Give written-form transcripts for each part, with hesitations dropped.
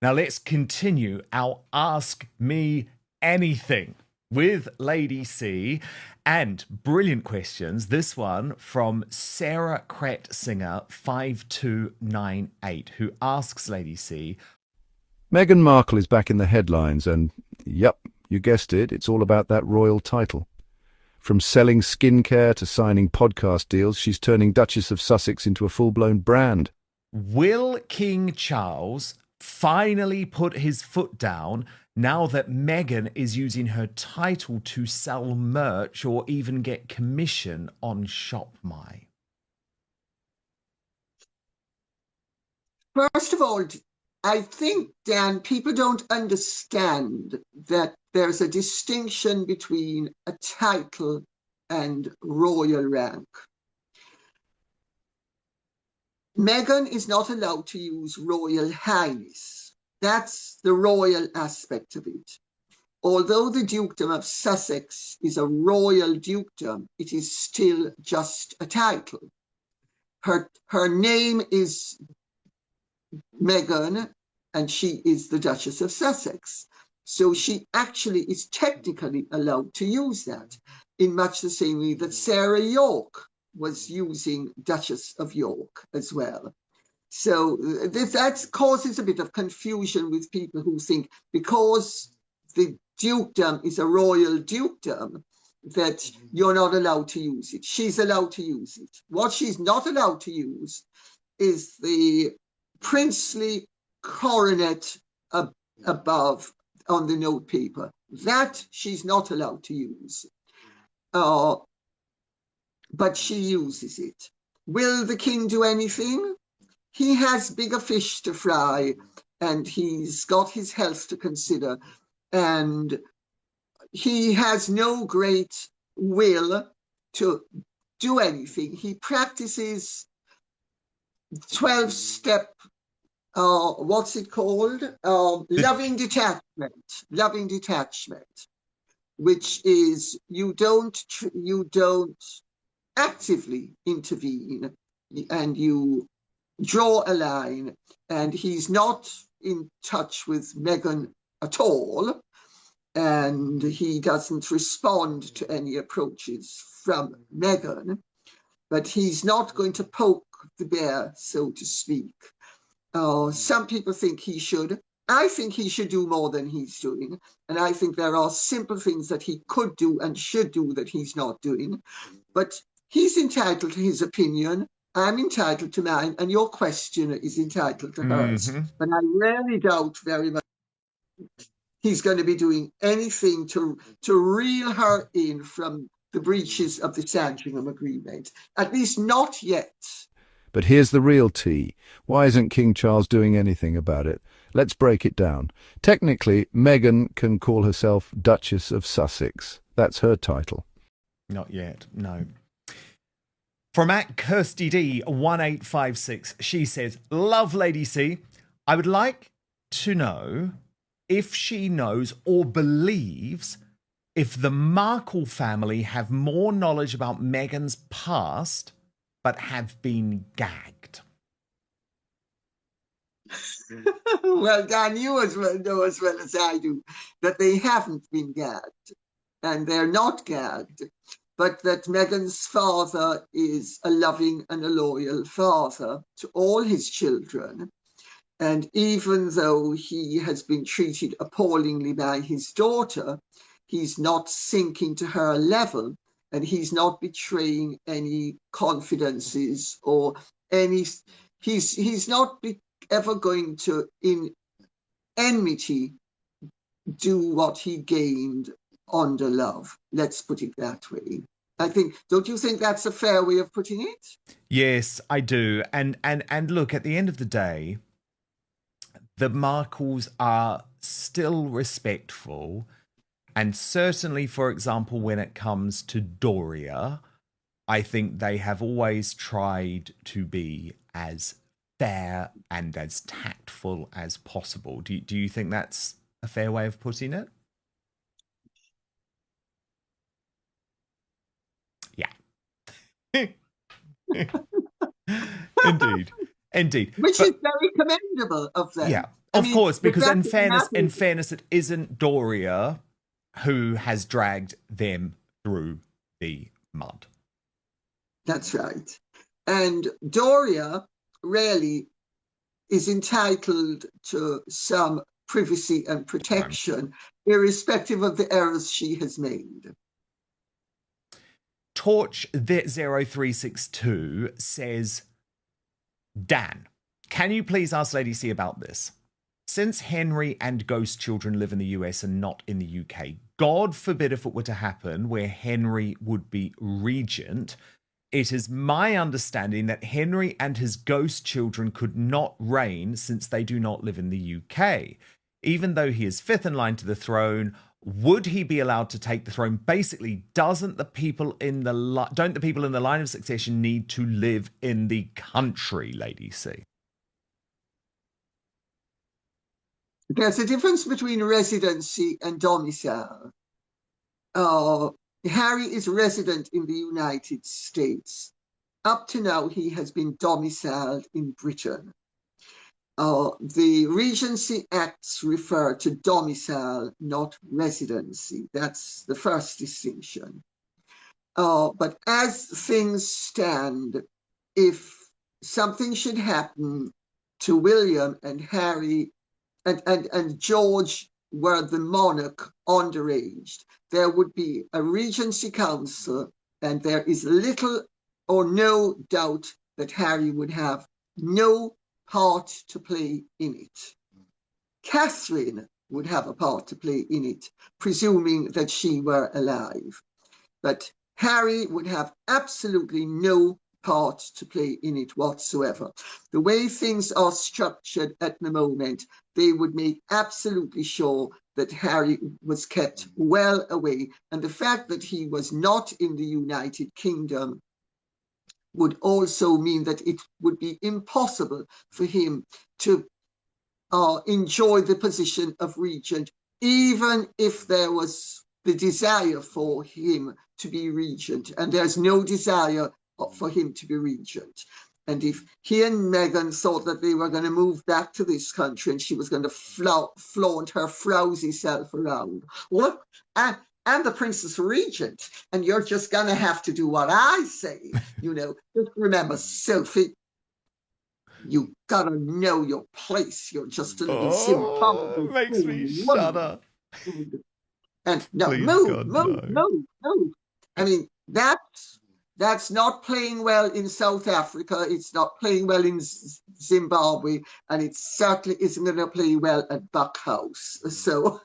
Now let's continue our Ask Me Anything with Lady C. And brilliant questions. This one from Sarah Singer 5298, who asks Lady C. Meghan Markle is back in the headlines and, yep, you guessed it, it's all about that royal title. From selling skincare to signing podcast deals, she's turning Duchess of Sussex into a full-blown brand. Will King Charles finally put his foot down now that Meghan is using her title to sell merch or even get commission on ShopMy? First of all, I think, Dan, people don't understand that there's a distinction between a title and royal rank. Meghan is not allowed to use Royal Highness. That's the royal aspect of it. Although the Dukedom of Sussex is a royal dukedom, it is still just a title. Her name is Meghan, and she is the Duchess of Sussex. So she actually is technically allowed to use that in much the same way that Sarah York was using Duchess of York as well. So that causes a bit of confusion with people who think because the dukedom is a royal dukedom that you're not allowed to use it. She's allowed to use it. What she's not allowed to use is the princely coronet above on the note paper. That she's not allowed to use. But she uses it. Will the king do anything? He has bigger fish to fry, and he's got his health to consider, and he has no great will to do anything. He practices 12-step, what's it called? Loving detachment, which is you don't actively intervene, and you draw a line, and he's not in touch with Meghan at all, and he doesn't respond to any approaches from Meghan, but he's not going to poke the bear, so to speak. Some people think he should. I think he should do more than he's doing, and I think there are simple things that he could do and should do that he's not doing, but he's entitled to his opinion. I'm entitled to mine, and your questioner is entitled to hers. Mm-hmm. But I really doubt very much he's going to be doing anything to reel her in from the breaches of the Sandringham Agreement, at least not yet. But here's the real tea. Why isn't King Charles doing anything about it? Let's break it down. Technically, Meghan can call herself Duchess of Sussex. That's her title. Not yet, no. From @KirstyD1856, she says, love Lady C. I would like to know if she knows or believes if the Markle family have more knowledge about Meghan's past but have been gagged. Well, Dan, you know as well as I do that they haven't been gagged, and they're not gagged, but that Meghan's father is a loving and a loyal father to all his children. And even though he has been treated appallingly by his daughter, he's not sinking to her level, and he's not betraying any confidences or any. He's not ever going to, in enmity, do what he gained under love. Let's put it that way. I think, don't you think that's a fair way of putting it? Yes, I do. And look, at the end of the day, the Markles are still respectful. And certainly, for example, when it comes to Doria, I think they have always tried to be as fair and as tactful as possible. Do you think that's a fair way of putting it? Yeah. Indeed. Which is very commendable of them. Yeah. Of course, the because fact of the matter in is, fairness, it isn't Doria who has dragged them through the mud. that's right. And Doria really is entitled to some privacy and protection, irrespective of the errors she has made. Torch 0362 says, Dan, can you please ask Lady C about this? Since Henry and Ghost children live in the US and not in the UK, God forbid if it were to happen where Henry would be regent, it is my understanding that Henry and his ghost children could not reign since they do not live in the UK. Even though he is fifth in line to the throne, would he be allowed to take the throne? Basically, don't the people in the line of succession need to live in the country, Lady C? There's a difference between residency and domicile. Harry is resident in the United States. Up to now, he has been domiciled in Britain. The Regency Acts refer to domicile, not residency. That's the first distinction. But as things stand, if something should happen to William and Harry and George were the monarch underage, there would be a Regency Council, and there is little or no doubt that Harry would have no part to play in it. Catherine would have a part to play in it, presuming that she were alive. But Harry would have absolutely no part to play in it whatsoever. The way things are structured at the moment, they would make absolutely sure that Harry was kept well away. And the fact that he was not in the United Kingdom would also mean that it would be impossible for him to enjoy the position of regent, even if there was the desire for him to be regent. And there's no desire for him to be regent. And if he and Meghan thought that they were going to move back to this country and she was going to flaunt her frowsy self around, what? I'm the Princess Regent, and you're just going to have to do what I say. Just remember, Sophie, you got to know your place. You're just a little Zimbabwe. Makes me shudder. And no, Please, move. no. I mean, that's not playing well in South Africa. It's not playing well in Zimbabwe, and it certainly isn't going to play well at Buck House. So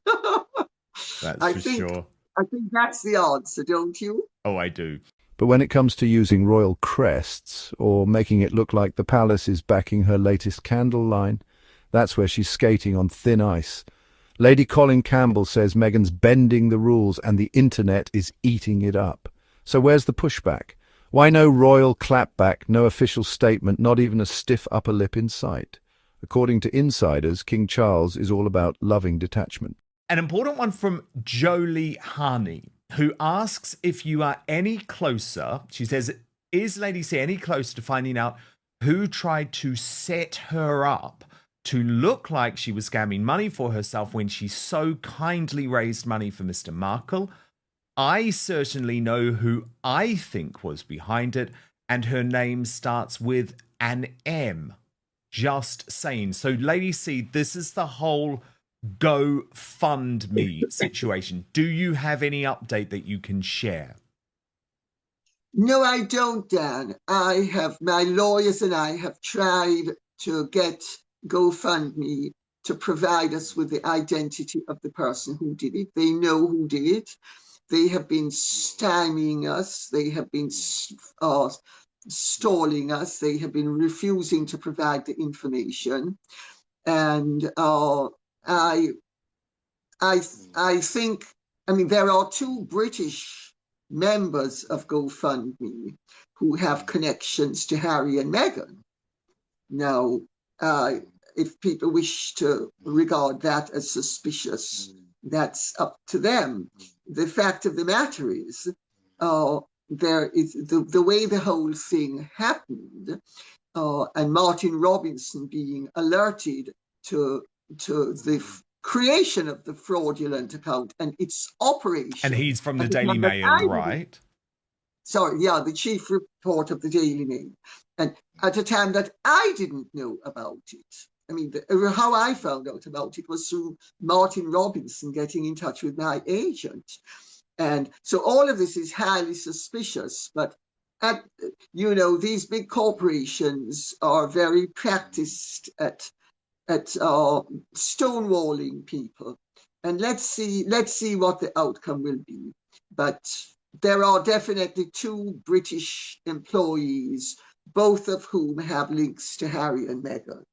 that's sure. I think that's the answer, don't you? Oh, I do. But when it comes to using royal crests or making it look like the palace is backing her latest candle line, that's where she's skating on thin ice. Lady Colin Campbell says Meghan's bending the rules and the internet is eating it up. So where's the pushback? Why no royal clapback, no official statement, not even a stiff upper lip in sight? According to insiders, King Charles is all about loving detachment. An important one from Jolie Harney, who asks if you are any closer. She says, is Lady C any closer to finding out who tried to set her up to look like she was scamming money for herself when she so kindly raised money for Mr. Markle? I certainly know who I think was behind it, and her name starts with an M. Just saying. So, Lady C, this is the whole GoFundMe situation. Do you have any update that you can share? No, I don't, Dan. My lawyers and I have tried to get GoFundMe to provide us with the identity of the person who did it. They know who did it. They have been stymieing us. They have been stalling us. They have been refusing to provide the information. And I think, there are two British members of GoFundMe who have connections to Harry and Meghan. Now, if people wish to regard that as suspicious, that's up to them. The fact of the matter is, there is the way the whole thing happened, and Martin Robinson being alerted to the creation of the fraudulent account and its And operation. he's from the At the Daily time that Mail, I right? sorry, yeah, the chief report of the Daily Mail. And at a time that I didn't know about it. I mean, how I found out about it was through Martin Robinson getting in touch with my agent. And so all of this is highly suspicious, but these big corporations are very practiced at stonewalling people. And let's see what the outcome will be. But there are definitely two British employees, both of whom have links to Harry and Meghan.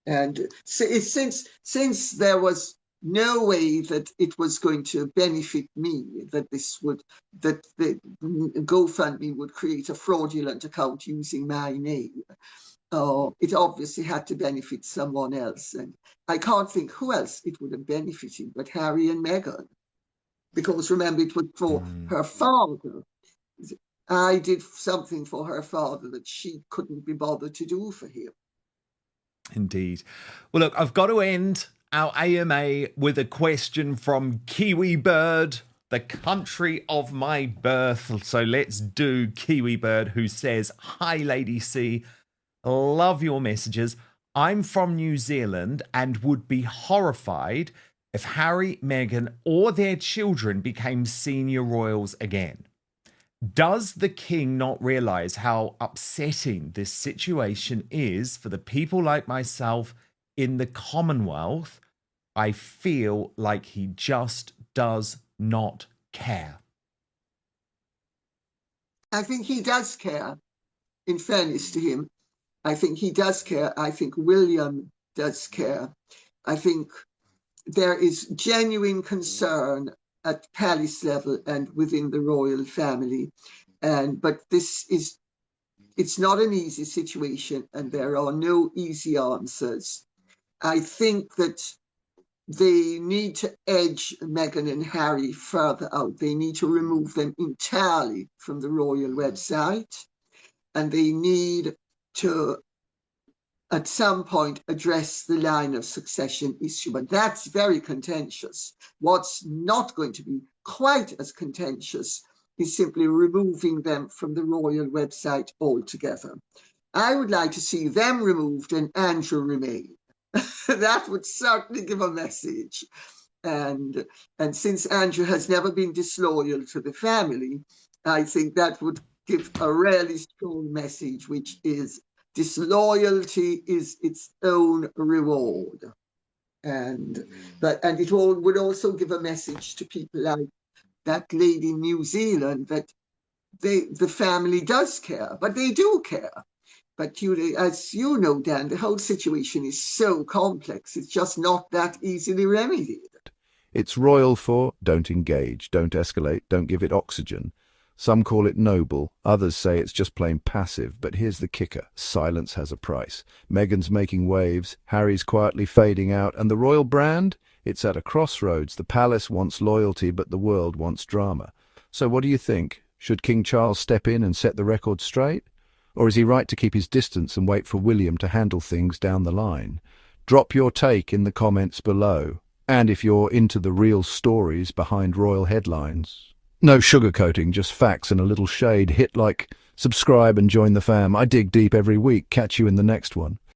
And since there was no way that it was going to benefit me, that the GoFundMe would create a fraudulent account using my name, it obviously had to benefit someone else. And I can't think who else it would have benefited but Harry and Meghan. Because remember, it was for her father. I did something for her father that she couldn't be bothered to do for him. Indeed. Well, look, I've got to end our AMA with a question from Kiwi Bird, the country of my birth. So let's do Kiwi Bird, who says, "Hi, Lady C. Love your messages. I'm from New Zealand and would be horrified if Harry, Meghan, or their children became senior royals again. Does the king not realise how upsetting this situation is for the people like myself in the Commonwealth? I feel like he just does not care." I think he does care, in fairness to him. I think he does care. I think William does care. I think there is genuine concern at palace level and within the royal family. But it's not an easy situation and there are no easy answers. I think that they need to edge Meghan and Harry further out. They need to remove them entirely from the royal website, and they need to at some point address the line of succession issue, but that's very contentious. What's not going to be quite as contentious is simply removing them from the royal website altogether. I would like to see them removed and Andrew remain. That would certainly give a message. And since Andrew has never been disloyal to the family, I think that would give a really strong message, which is disloyalty is its own reward. And it would also give a message to people like that lady in New Zealand that the family does care, but they do care. But as you know, Dan, the whole situation is so complex. It's just not that easily remedied. It's royal for don't engage, don't escalate, don't give it oxygen. Some call it noble, others say it's just plain passive, but here's the kicker: silence has a price. Meghan's making waves, Harry's quietly fading out, and the royal brand? It's at a crossroads. The palace wants loyalty, but the world wants drama. So what do you think? Should King Charles step in and set the record straight? Or is he right to keep his distance and wait for William to handle things down the line? Drop your take in the comments below. And if you're into the real stories behind royal headlines, no sugarcoating, just facts and a little shade, hit like, subscribe and join the fam. I dig deep every week. Catch you in the next one.